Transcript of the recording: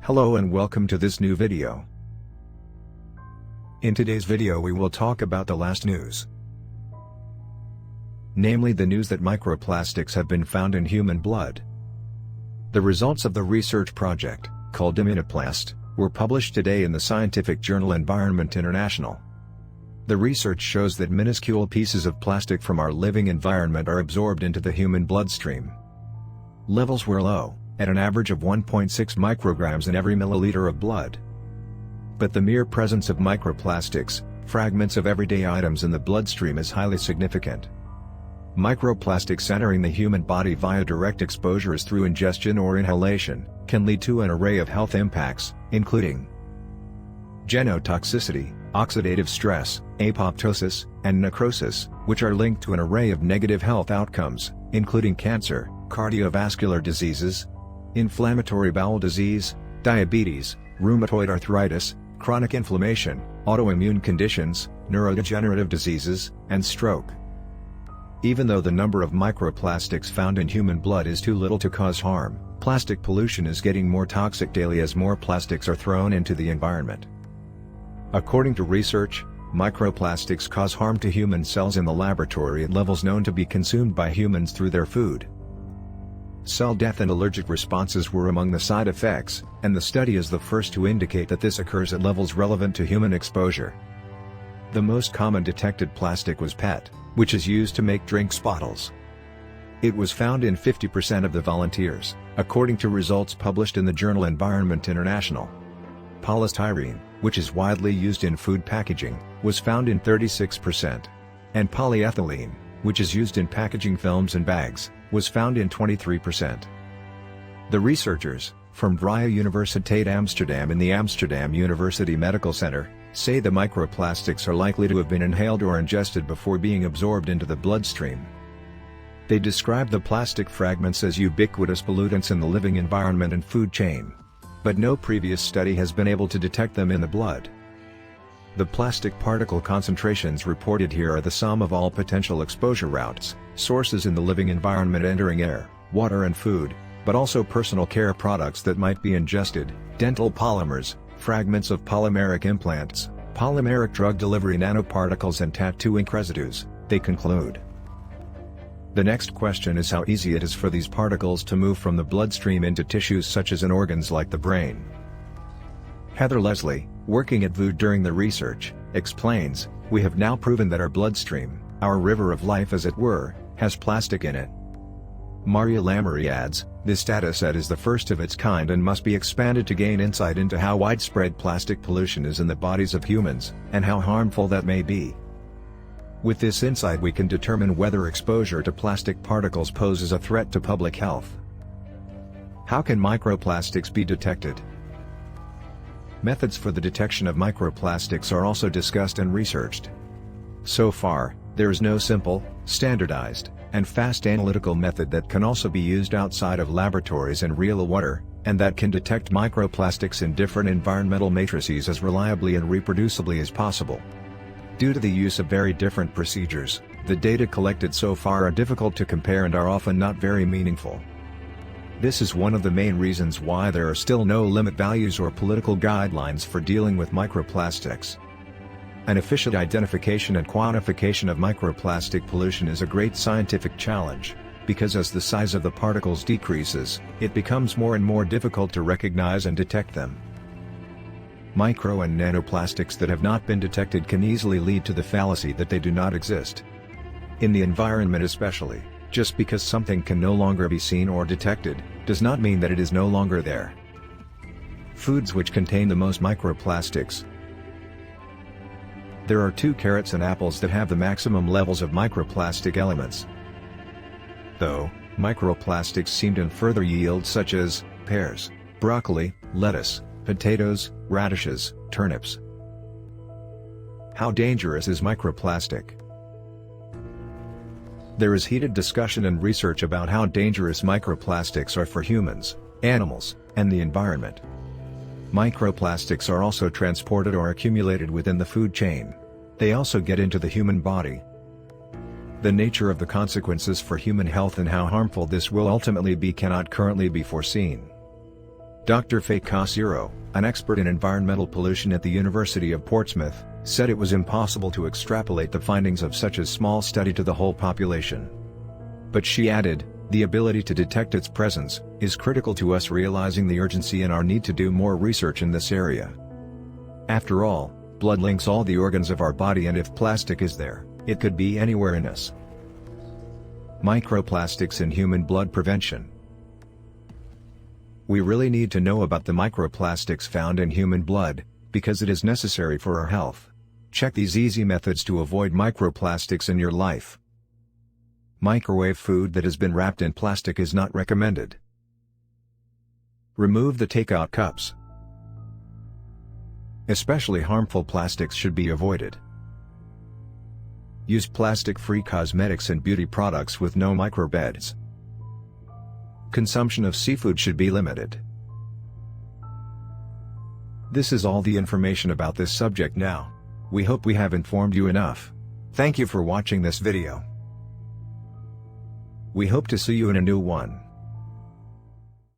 Hello and welcome to this new video. In today's video we will talk about the last news. Namely the news that microplastics have been found in human blood. The results of the research project, called Immunoplast, were published today in the scientific journal Environment International. The research shows that minuscule pieces of plastic from our living environment are absorbed into the human bloodstream. Levels were low, at an average of 1.6 micrograms in every milliliter of blood. But the mere presence of microplastics, fragments of everyday items in the bloodstream, is highly significant. Microplastics entering the human body via direct exposures through ingestion or inhalation can lead to an array of health impacts, including genotoxicity, oxidative stress, apoptosis, and necrosis, which are linked to an array of negative health outcomes, including cancer, cardiovascular diseases, inflammatory bowel disease, diabetes, rheumatoid arthritis, chronic inflammation, autoimmune conditions, neurodegenerative diseases, and stroke. Even though the number of microplastics found in human blood is too little to cause harm, plastic pollution is getting more toxic daily as more plastics are thrown into the environment. According to research, microplastics cause harm to human cells in the laboratory at levels known to be consumed by humans through their food. Cell death and allergic responses were among the side effects, and the study is the first to indicate that this occurs at levels relevant to human exposure. The most common detected plastic was PET, which is used to make drinks bottles. It was found in 50% of the volunteers, according to results published in the journal Environment International. Polystyrene, which is widely used in food packaging, was found in 36%. And polyethylene, which is used in packaging films and bags, was found in 23%. The researchers, from Vrije Universiteit Amsterdam in the Amsterdam University Medical Center, say the microplastics are likely to have been inhaled or ingested before being absorbed into the bloodstream. They describe the plastic fragments as ubiquitous pollutants in the living environment and food chain. But no previous study has been able to detect them in the blood. The plastic particle concentrations reported here are the sum of all potential exposure routes, sources in the living environment entering air, water and food, but also personal care products that might be ingested, dental polymers, fragments of polymeric implants, polymeric drug delivery nanoparticles and tattooing residues, they conclude. The next question is how easy it is for these particles to move from the bloodstream into tissues such as in organs like the brain. Heather Leslie, working at VU during the research, explains, "We have now proven that our bloodstream, our river of life as it were, has plastic in it." Maria Lamoury adds, "This dataset is the first of its kind and must be expanded to gain insight into how widespread plastic pollution is in the bodies of humans, and how harmful that may be. With this insight we can determine whether exposure to plastic particles poses a threat to public health." How can microplastics be detected? Methods for the detection of microplastics are also discussed and researched. So far, there is no simple, standardized, and fast analytical method that can also be used outside of laboratories and real water, and that can detect microplastics in different environmental matrices as reliably and reproducibly as possible. Due to the use of very different procedures, the data collected so far are difficult to compare and are often not very meaningful. This is one of the main reasons why there are still no limit values or political guidelines for dealing with microplastics. An efficient identification and quantification of microplastic pollution is a great scientific challenge, because as the size of the particles decreases, it becomes more and more difficult to recognize and detect them. Micro and nanoplastics that have not been detected can easily lead to the fallacy that they do not exist. In the environment especially, just because something can no longer be seen or detected, does not mean that it is no longer there. Foods which contain the most microplastics. There are 2 carrots and apples that have the maximum levels of microplastic elements. Though, microplastics seem to further yields such as pears, broccoli, lettuce, potatoes, radishes, turnips. How dangerous is microplastic? There is heated discussion and research about how dangerous microplastics are for humans, animals, and the environment. Microplastics are also transported or accumulated within the food chain. They also get into the human body. The nature of the consequences for human health and how harmful this will ultimately be cannot currently be foreseen. Dr. Faye Casiro, an expert in environmental pollution at the University of Portsmouth, said it was impossible to extrapolate the findings of such a small study to the whole population. But she added, the ability to detect its presence is critical to us realizing the urgency and our need to do more research in this area. After all, blood links all the organs of our body, and if plastic is there, it could be anywhere in us. Microplastics in human blood prevention. We really need to know about the microplastics found in human blood, because it is necessary for our health. Check these easy methods to avoid microplastics in your life. Microwave food that has been wrapped in plastic is not recommended. Remove the takeout cups. Especially harmful plastics should be avoided. Use plastic-free cosmetics and beauty products with no microbeds. Consumption of seafood should be limited. This is all the information about this subject now. We hope we have informed you enough. Thank you for watching this video. We hope to see you in a new one.